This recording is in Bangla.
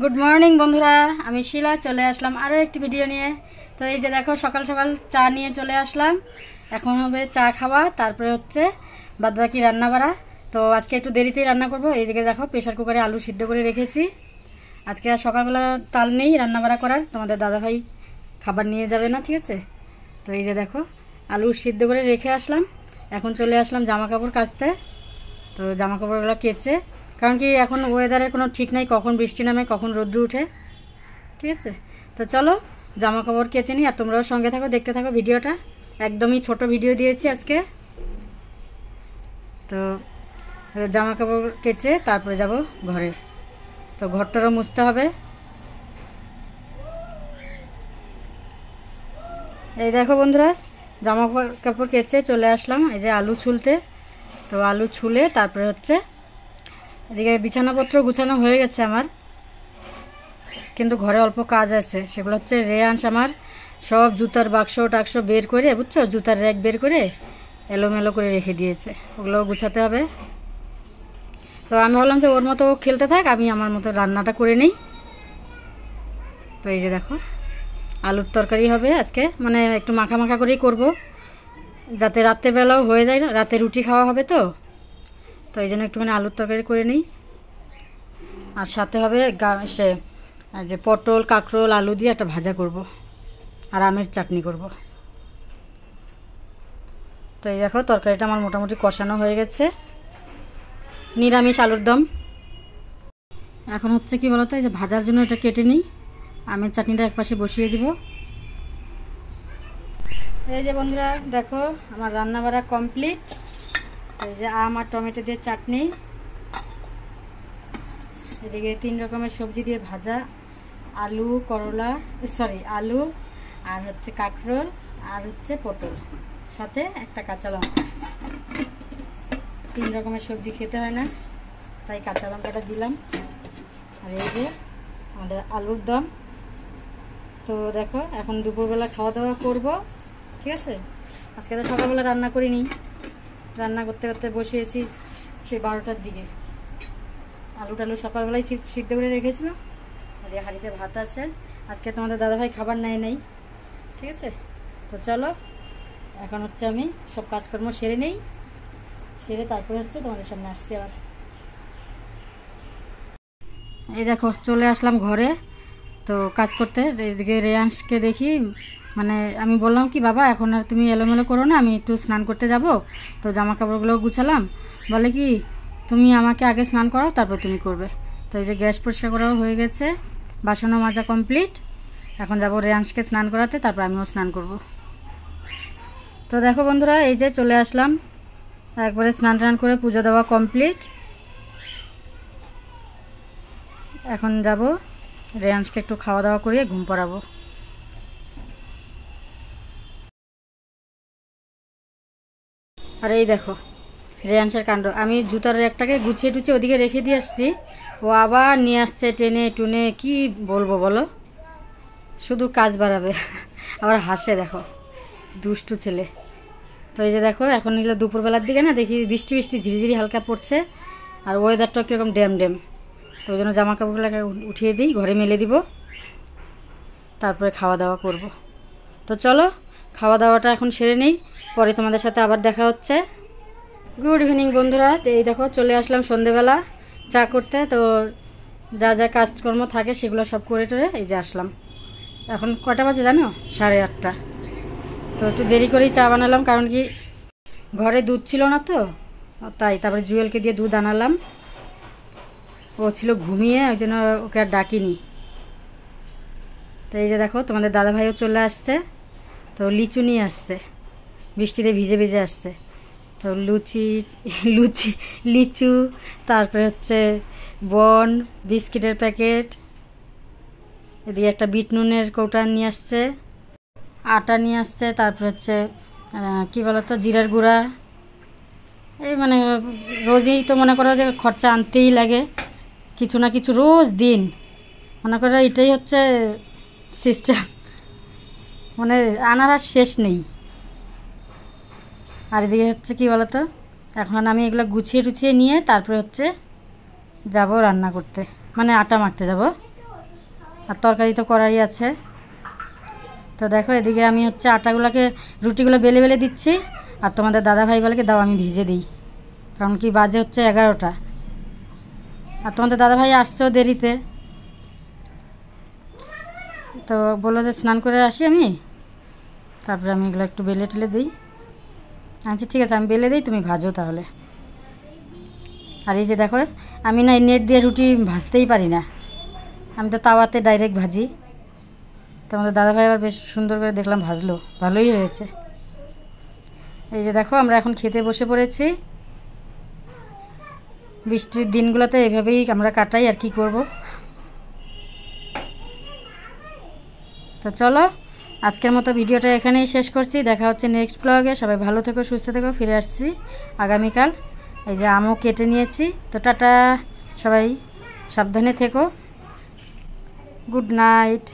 গুড মর্নিং বন্ধুরা, আমি শিলা চলে আসলাম আরও একটি ভিডিও নিয়ে। তো এই যে দেখো, সকাল সকাল চা নিয়ে চলে আসলাম। এখন হবে চা খাওয়া, তারপরে হচ্ছে বাদবাকি রান্না বাড়া। তো আজকে একটু দেরিতেই রান্না করব। এইদিকে দেখো, প্রেশার কুকারে আলু সিদ্ধ করে রেখেছি। আজকে আর সকালবেলা তাল নেই রান্না বাড়া করার, তোমাদের দাদাভাই খাবার নিয়ে যাবে না, ঠিক আছে। তো এই যে দেখো, আলু সিদ্ধ করে রেখে আসলাম। এখন চলে আসলাম জামা কাপড় কাচতে। তো জামা কাপড়গুলো কেচে, কারণ কি এখন ওয়েদারের কোনো ঠিক নাই, কখন বৃষ্টি নামে কখন রোদ্র উঠে, ঠিক আছে। তো চলো জামা কাপড় কেচে নিই, আর তোমরাও সঙ্গে থাকো, দেখতে থাকো ভিডিওটা। একদমই ছোট ভিডিও দিয়েছি আজকে। তো জামা কাপড় কেচে তারপরে যাব ঘরে। তো ঘরটারও মুছতে হবে। এই দেখো বন্ধুরা, জামা কাপড় কেচে চলে আসলাম এই যে আলু ছুলতে। তো আলু ছুলে তারপরে হচ্ছে এদিকে বিছানাপত্র গুছানো হয়ে গেছে আমার, কিন্তু ঘরে অল্প কাজ আছে। সেগুলো হচ্ছে রেয়াংশ আমার সব জুতার বাক্স টাক্স বের করে, বুঝছো, জুতার র্যাক বের করে এলোমেলো করে রেখে দিয়েছে, ওগুলোও গুছাতে হবে। তো আমি বললাম যে ওর মতো খেলতে থাক, আমি আমার মতো রান্নাটা করে নিই। তো এই যে দেখো, আলুর তরকারি হবে আজকে, মানে একটু মাখা মাখা করেই করব, যাতে রাত্রেবেলাও হয়ে যায়। না, রাতে রুটি খাওয়া হবে তো এই জন্য একটুখানি আলুর তরকারি করে নিই। আর সাথে হবে যে পটল কাঁকরোল আলু দিয়ে একটা ভাজা করব, আর আমের চাটনি করব। তো এই দেখো, তরকারিটা আমার মোটামুটি কষানো হয়ে গেছে, নিরামিষ আলুর দম। এখন হচ্ছে কি বলতো, এই যে ভাজার জন্য এটা কেটে নিই, আমের চাটনিটা একপাশে বসিয়ে দিব। এই যে বন্ধুরা দেখো, আমার রান্না বাড়া কমপ্লিট। এই যে আম আর টমেটো দিয়ে চাটনি, এদিকে 3 রকমের সবজি দিয়ে ভাজা, আলু করলা আলু আর হচ্ছে কাঁকরোল আর হচ্ছে পটল, সাথে একটা কাঁচা লঙ্কা। 3 রকমের সবজি খেতে হয় না, তাই কাঁচা লঙ্কাটা দিলাম। আর এই যে আমাদের আলুর দম। তো দেখো, এখন দুপুরবেলা খাওয়া দাওয়া করব, ঠিক আছে। আজকে তো সকালবেলা রান্না করিনি, রান্না করতে করতে বসিয়েছি সেই 12টার দিকে। আলু টালু সকালবেলায় সিদ্ধ করে রেখেছিলাম, আর এই হাঁড়িতে ভাত আছে। আজকে তোমাদের দাদাভাই খাবার নেই, ঠিক আছে। তো চলো এখন হচ্ছে আমি সব কাজকর্ম সেরে নেই, সেরে তারপরে হচ্ছে তোমাদের সামনে আসছি আবার। এই দেখো, চলে আসলাম ঘরে। তো কাজ করতে এদিকে রেয়াংশকে দেখি, মানে আমি বললাম কি বাবা, এখন আর তুমি এলোমেলো করো না, আমি একটু স্নান করতে যাব। তো জামা কাপড়গুলো গুছালাম, বলে কি তুমি আমাকে আগে স্নান করো তারপর তুমি করবে। তো এই যে গ্যাস পরিষ্কার করাও হয়ে গেছে, বাসনও মাজা কমপ্লিট। এখন যাব রেয়াংশকে স্নান করাতে, তারপর আমিও স্নান করব। তো দেখো বন্ধুরা, এই যে চলে আসলাম, একবারে স্নান টান করে পুজো দেওয়া কমপ্লিট। এখন যাব রেয়াংশকে একটু খাওয়া দাওয়া করিয়ে ঘুম পাড়াবো। আর এই দেখো রেয়াংশের কাণ্ড, আমি জুতার র্যাকটাকে গুছিয়ে টুছিয়ে ওদিকে রেখে দিয়ে আসছি, ও আবার নিয়ে আসছে টেনে টুনে। কি বলবো বলো, শুধু কাজ বাড়াবে। আবার হাসে, দেখো দুষ্টু ছেলে। তো এই যে দেখো, এখন এগুলো দুপুরবেলার দিকে না, দেখি বৃষ্টি বৃষ্টি ঝিরিঝিরি হালকা পড়ছে, আর ওয়েদারটা কীরকম ড্যাম ড্যাম। তো ওই জন্য জামা কাপড়গুলোকে উঠিয়ে দিই, ঘরে মেলে দিব, তারপরে খাওয়া দাওয়া করব। তো চলো খাওয়া দাওয়াটা এখন সেরে নেই, পরে তোমাদের সাথে আবার দেখা হচ্ছে। গুড ইভিনিং বন্ধুরা, এই দেখো চলে আসলাম সন্ধেবেলা চা করতে। তো যা যা কাজকর্ম থাকে সেগুলো সব করে টরে এই যে আসলাম। এখন কটা বাজে জানো? 8:30। তো একটু দেরি করেই চা বানালাম, কারণ কি ঘরে দুধ ছিল না তো, তাই। তারপরে জুয়েলকে দিয়ে দুধ আনালাম, ও ছিল ঘুমিয়ে, ওই জন্য ওকে আর ডাকিনি। তো এই যে দেখো, তোমাদের দাদাভাইও চলে আসছে। তো লিচু নিয়ে আসছে, বৃষ্টিতে ভিজে ভিজে আসছে। তো লিচু, তারপরে হচ্ছে বন বিস্কিটের প্যাকেট, এদিকে একটা বিট নুনের কৌটা নিয়ে আসছে, আটা নিয়ে আসছে, তারপরে হচ্ছে কী বলতো জিরার গুঁড়া। এই মানে রোজই তো মনে করো যে খরচা আনতেই লাগে, কিছু না কিছু রোজ দিন, মনে করো এটাই হচ্ছে সিস্টেম, মানে আনার আর শেষ নেই। আর এদিকে হচ্ছে কি বলতো, এখন আমি এগুলো গুছিয়ে টুছিয়ে নিয়ে তারপরে হচ্ছে যাব রান্না করতে, মানে আটা মাখতে যাব। আর তরকারি তো করাই আছে। তো দেখো এদিকে আমি হচ্ছে আটাগুলোকে রুটিগুলো বেলে বেলে দিচ্ছি, আর তোমাদের দাদাভাই বলে দাও আমি ভিজে দিই, কারণ কি বাজে হচ্ছে 11টা, আর তোমাদের দাদাভাই আসছেও দেরিতে। তো বললো যে স্নান করে আসি আমি, তারপরে আমি এগুলো একটু বেলে টেলে দিই। আচ্ছা ঠিক আছে, আমি বেলে দিই, তুমি ভাজো তাহলে। আর এই যে দেখো আমি না নেট দিয়ে রুটি ভাজতেই পারি না, আমি তো তাওয়াতে ডাইরেক্ট ভাজি। তো আমাদের দাদাভাই আবার বেশ সুন্দর করে দেখলাম ভাজলো, ভালোই হয়েছে। এই যে দেখো আমরা এখন খেতে বসে পড়েছি। বৃষ্টির দিনগুলোতে এভাবেই আমরা কাটাই, আর কি করব। তো চলো আজকের মতো ভিডিওটা এখানেই শেষ করছি, দেখা হচ্ছে নেক্সট ব্লগে। সবাই ভালো থেকো, সুস্থ থেকো, ফিরে আসছি আগামীকাল। এই যে আমও কেটে নিয়েছি। তো টাটা, সবাই সাবধানে থেকো, গুড নাইট।